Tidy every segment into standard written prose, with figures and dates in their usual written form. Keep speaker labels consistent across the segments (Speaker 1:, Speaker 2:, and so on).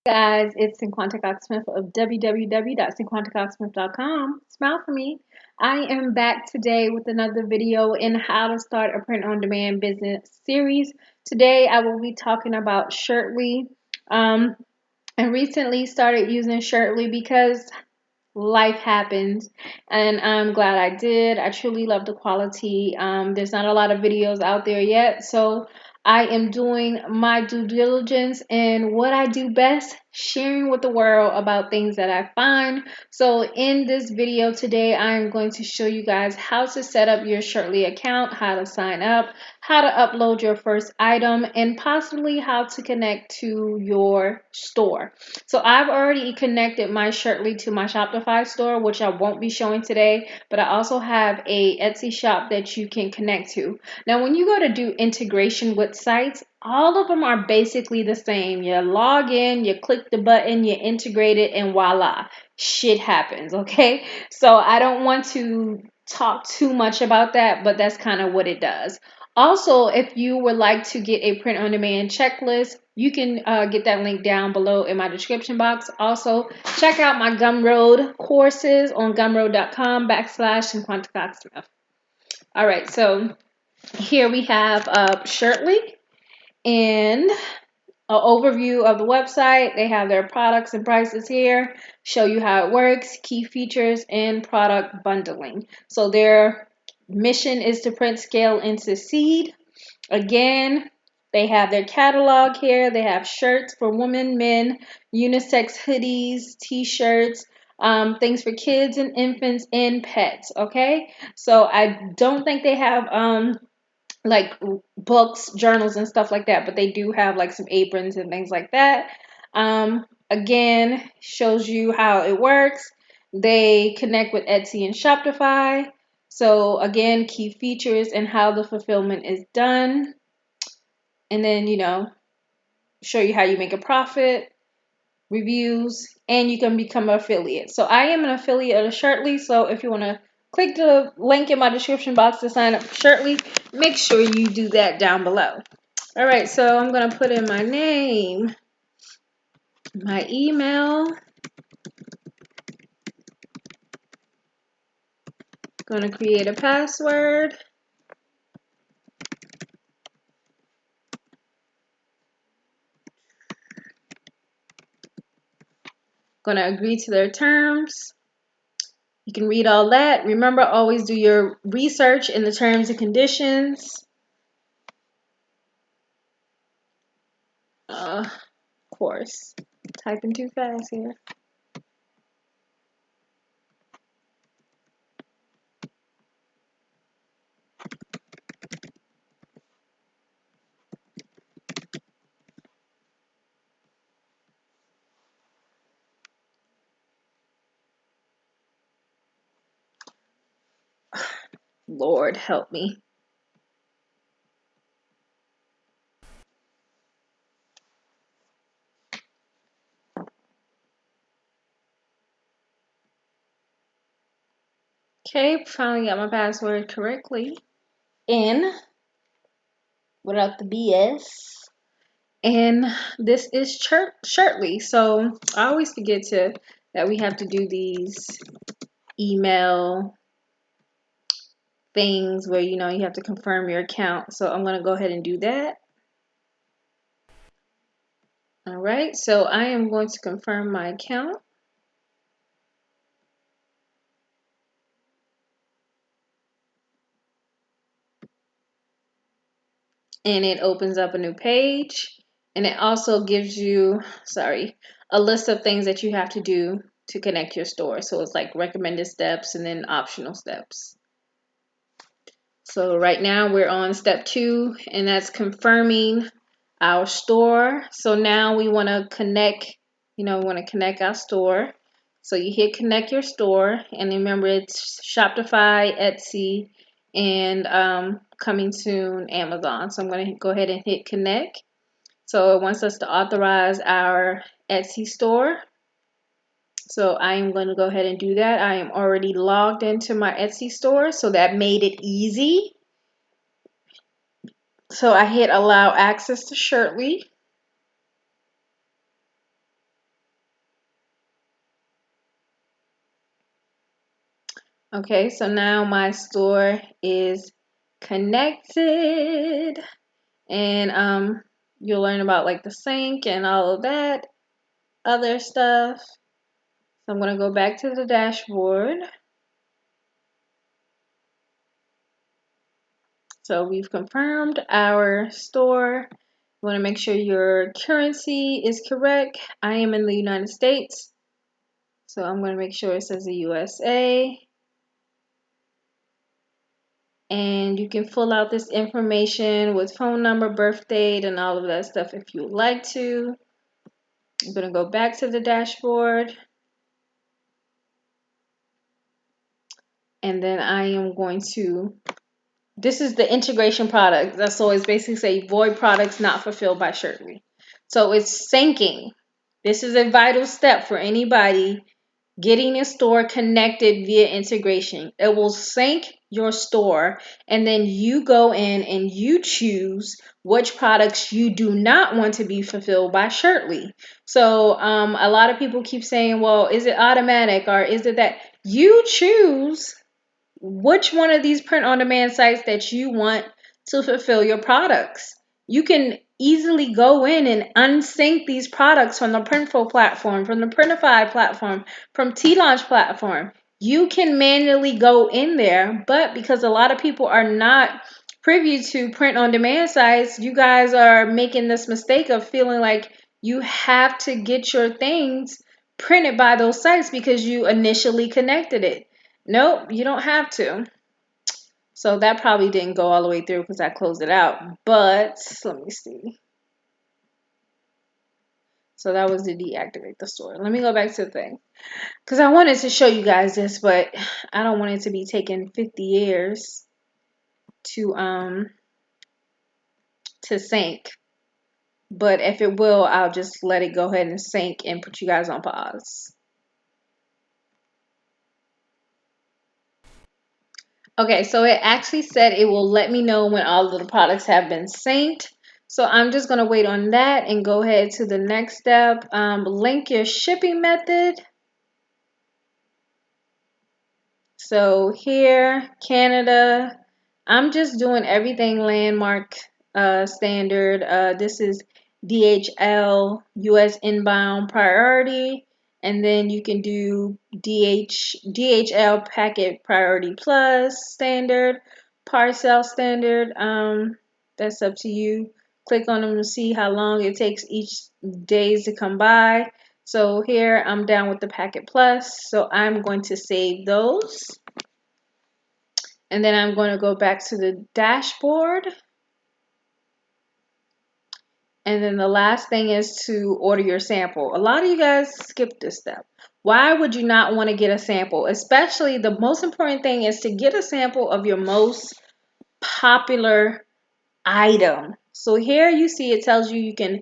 Speaker 1: Guys, it's Cinquanta Cox-Smith of www.cinquantacoxsmith.com. Smile for me. I am back today with another video in how to start a print-on-demand business series. Today, I will be talking about Shirtly. I recently started using Shirtly because life happens, and I'm glad I did. I truly love the quality. There's not a lot of videos out there yet, so I am doing my due diligence and what I do best, sharing with the world about things that I find. So in this video today, I am going to show you guys how to set up your Shirtly account, how to sign up, how to upload your first item, and possibly how to connect to your store. So I've already connected my Shirtly to my Shopify store, which I won't be showing today, but I also have a Etsy shop that you can connect to. Now, when you go to do integration with sites, all of them are basically the same. You log in, you click the button, you integrate it, and voila, shit happens, okay? So I don't want to talk too much about that, but that's kind of what it does. Also, if you would like to get a print-on-demand checklist, you can get that link down below in my description box. Also, check out my Gumroad courses on gumroad.com/Cinquanta. All right, so here we have Shirtly and an overview of the website. They have their products and prices here, show you how it works, key features, and product bundling. So their mission is to print, scale, and succeed. Again, they have their catalog here. They have shirts for women, men, unisex hoodies, t-shirts, things for kids and infants and pets. Okay, so I don't think they have like books, journals, and stuff like that, but they do have like some aprons and things like that. Again, shows you how it works. They connect with Etsy and Shopify. So again, key features and how the fulfillment is done. And then, show you how you make a profit, reviews, and you can become an affiliate. So I am an affiliate of Shirtly. So if you want to click the link in my description box to sign up for Shirtly, make sure you do that down below. All right, so I'm going to put in my name, my email, going to create a password, going to agree to their terms. You can read all that. Remember, always do your research in the terms and conditions. Of course, typing too fast here. Lord help me. Okay, finally got my password correctly in without the BS. And this is Shirtly. So I always forget that we have to do these email things where you have to confirm your account. So I'm going to go ahead and do that. All right, so I am going to confirm my account. And it opens up a new page, and it also gives you, a list of things that you have to do to connect your store. So it's like recommended steps and then optional steps. So right now we're on step 2, and that's confirming our store. So now we want to connect, our store. So you hit connect your store, and remember it's Shopify, Etsy, and coming soon Amazon. So I'm going to go ahead and hit connect. So it wants us to authorize our Etsy store. So I am going to go ahead and do that. I am already logged into my Etsy store, so that made it easy. So I hit allow access to Shirtly. Okay, so now my store is connected, and you'll learn about like the sync and all of that other stuff. So I'm going to go back to the dashboard. So we've confirmed our store. You want to make sure your currency is correct. I am in the United States, so I'm going to make sure it says the USA. And you can fill out this information with phone number, birth date, and all of that stuff if you would like to. I'm going to go back to the dashboard. And then I am going to, this is the integration product. That's always basically say void products not fulfilled by Shirtley. So it's syncing. This is a vital step for anybody getting a store connected via integration. It will sync your store, and then you go in and you choose which products you do not want to be fulfilled by Shirtley. So a lot of people keep saying, well, is it automatic or is it that? You choose which one of these print on demand sites that you want to fulfill your products. You can easily go in and unsync these products from the Printful platform, from the Printify platform, from T-Launch platform. You can manually go in there, but because a lot of people are not privy to print on demand sites, you guys are making this mistake of feeling like you have to get your things printed by those sites because you initially connected it. Nope, you don't have to. So that probably didn't go all the way through because I closed it out. But let me see. So that was to deactivate the store. Let me go back to the thing. Because I wanted to show you guys this, but I don't want it to be taking 50 years to sync. But if it will, I'll just let it go ahead and sync and put you guys on pause. Okay, so it actually said it will let me know when all of the products have been synced. So I'm just going to wait on that and go ahead to the next step. Link your shipping method. So here, Canada, I'm just doing everything landmark standard. This is DHL US inbound priority, and then you can do DHL packet priority plus standard, parcel standard. That's up to you. Click on them to see how long it takes each days to come by. So here I'm down with the packet plus, so I'm going to save those. And then I'm going to go back to the dashboard. And then the last thing is to order your sample. A lot of you guys skip this step. Why would you not want to get a sample? Especially the most important thing is to get a sample of your most popular item. So here you see it tells you you can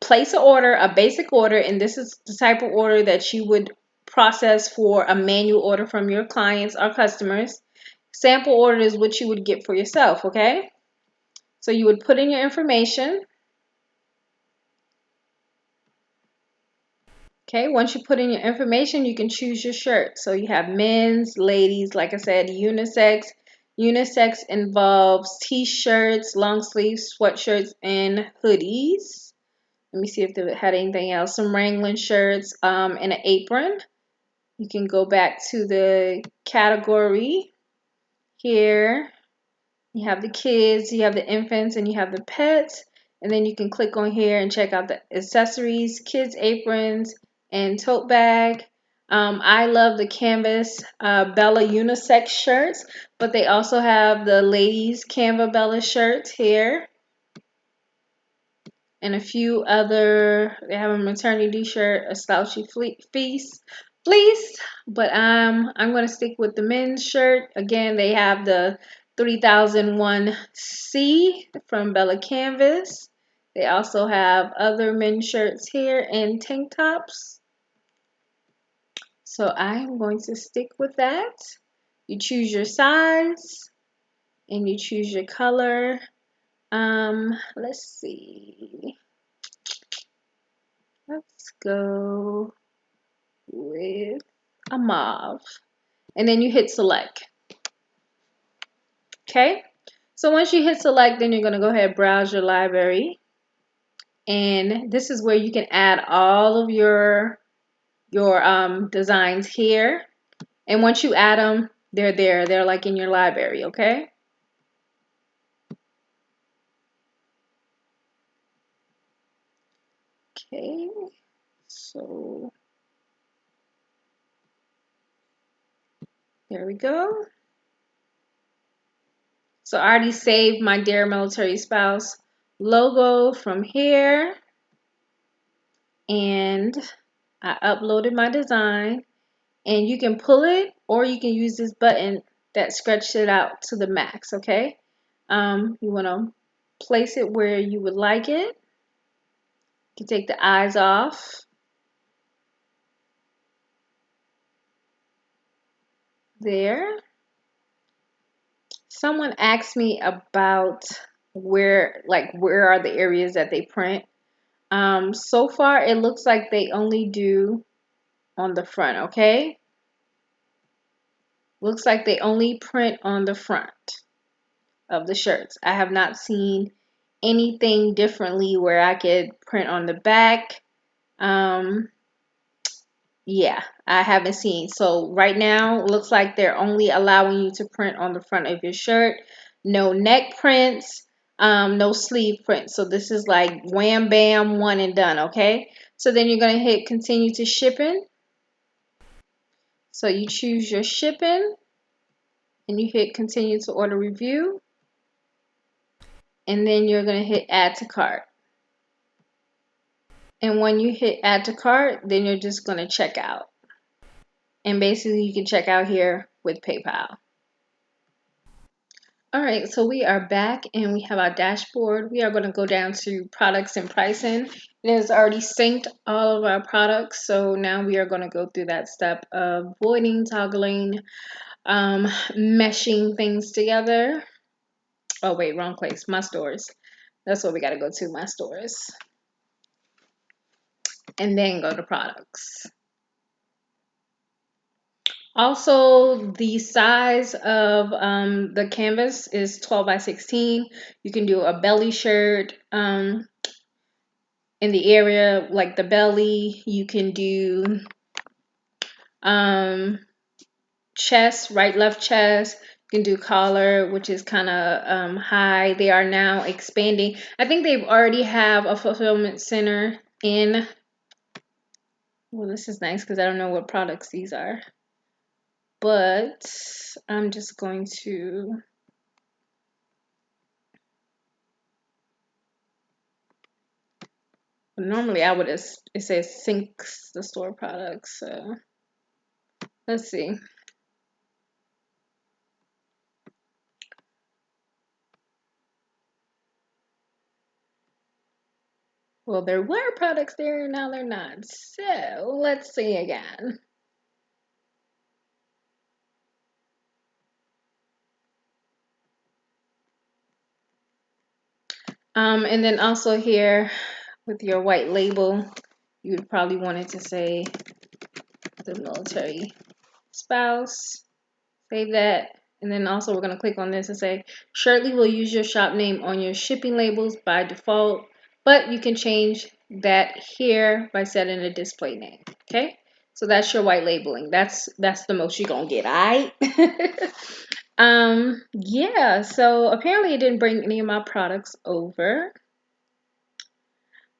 Speaker 1: place an order, a basic order, and this is the type of order that you would process for a manual order from your clients or customers. Sample order is what you would get for yourself, okay? So you would put in your information. Okay, once you put in your information, you can choose your shirt. So you have men's, ladies, like I said, unisex. Unisex involves t-shirts, long sleeves, sweatshirts, and hoodies. Let me see if they had anything else. Some Wrangling shirts, and an apron. You can go back to the category here. You have the kids, you have the infants, and you have the pets. And then you can click on here and check out the accessories, kids aprons, and tote bag. I love the canvas Bella unisex shirts, but they also have the ladies Canva Bella shirts here. And a few other, they have a maternity shirt, a slouchy fleece, but I'm going to stick with the men's shirt. Again, they have the 3001C from Bella Canvas. They also have other men's shirts here and tank tops. So I'm going to stick with that. You choose your size and you choose your color. Let's see. Let's go with a mauve. and then you hit select. Okay, so once you hit select, then you're going to go ahead and browse your library, and this is where you can add all of your designs here. And once you add them, they're there. They're like in your library, okay? Okay, so there we go. So I already saved my Dear Military Spouse logo from here, and I uploaded my design, and you can pull it or you can use this button that stretches it out to the max, okay? You want to place it where you would like it. You can take the eyes off. There. Someone asked me about where are the areas that they print. So far it looks like they only do on the front, okay? Looks like they only print on the front of the shirts. I have not seen anything differently where I could print on the back. Yeah, I haven't seen. So right now, it looks like they're only allowing you to print on the front of your shirt. No neck prints, no sleeve prints. So this is like wham bam, one and done, okay? So then you're gonna hit continue to shipping. So you choose your shipping and you hit continue to order review. And then you're gonna hit add to cart. And when you hit add to cart, then you're just gonna check out. And basically you can check out here with PayPal. All right, so we are back and we have our dashboard. We are going to go down to products and pricing. It has already synced all of our products, so now we are going to go through that step of voiding, toggling, meshing things together. Oh wait, wrong place, my stores. That's what we got to go to, my stores. And then go to products. Also, the size of the canvas is 12 by 16. You can do a belly shirt in the area like the belly. You can do chest, right, left chest. You can do collar, which is kind of high. They are now expanding. I think they've already have a fulfillment center in. Well, this is nice because I don't know what products these are. But I'm just going to normally I would, it says syncs the store products, so let's see. Well, there were products there, now they're not. So let's see again. And then also here with your white label, you would probably want it to say the military spouse. Save that. And then also we're going to click on this and say, Shirtley will use your shop name on your shipping labels by default, but you can change that here by setting a display name. Okay, so that's your white labeling. That's the most you're gonna get. All right. Yeah, so apparently it didn't bring any of my products over.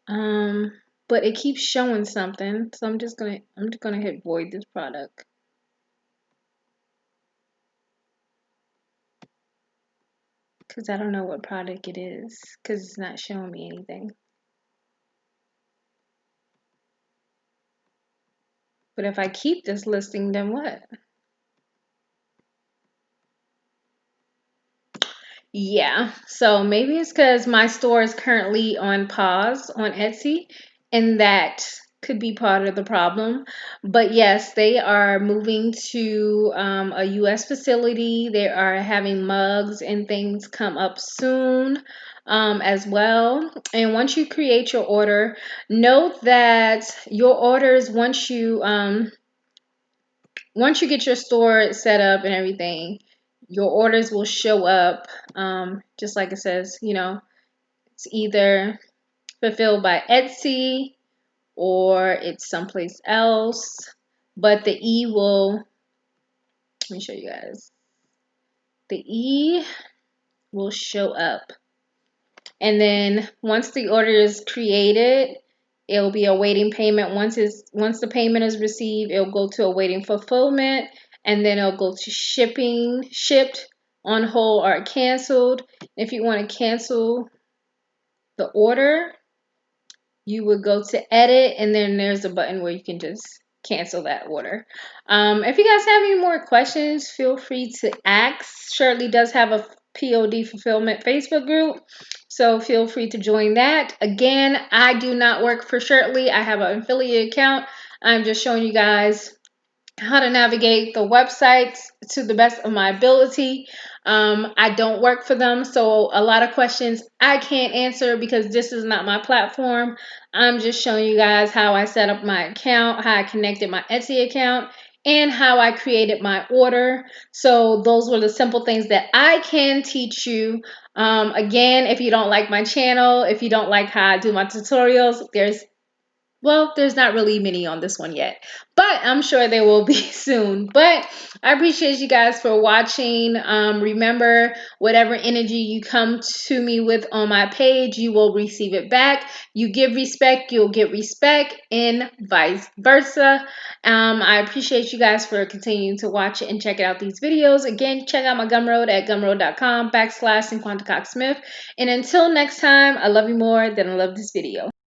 Speaker 1: But it keeps showing something, so I'm just gonna hit void this product. Because I don't know what product it is, because it's not showing me anything. But if I keep this listing, then what? Yeah, so maybe it's because my store is currently on pause on Etsy, and that could be part of the problem. But yes, they are moving to a US facility. They are having mugs and things come up soon as well. And once you create your order, note that your orders, once you once you get your store set up and everything, your orders will show up, just like it says, it's either fulfilled by Etsy or it's someplace else. But the E will, let me show you guys. The E will show up. And then once the order is created, it'll be awaiting payment. Once the payment is received, it'll go to awaiting fulfillment, and then it'll go to shipping, shipped, on hold, or canceled. If you want to cancel the order, you would go to edit, and then there's a button where you can just cancel that order. If you guys have any more questions, feel free to ask. Shirley does have a POD fulfillment Facebook group, so feel free to join that. Again, I do not work for Shirley. I have an affiliate account. I'm just showing you guys how to navigate the websites to the best of my ability. I don't work for them, so a lot of questions I can't answer because this is not my platform. I'm just showing you guys how I set up my account, how I connected my Etsy account, and how I created my order. So those were the simple things that I can teach you. Again, if you don't like my channel, if you don't like how I do my tutorials, there's not really many on this one yet, but I'm sure there will be soon. But I appreciate you guys for watching. Remember, whatever energy you come to me with on my page, you will receive it back. You give respect, you'll get respect, and vice versa. I appreciate you guys for continuing to watch it and check out these videos. Again, check out my Gumroad at gumroad.com/Cinquanta Cox-Smith. And until next time, I love you more than I love this video.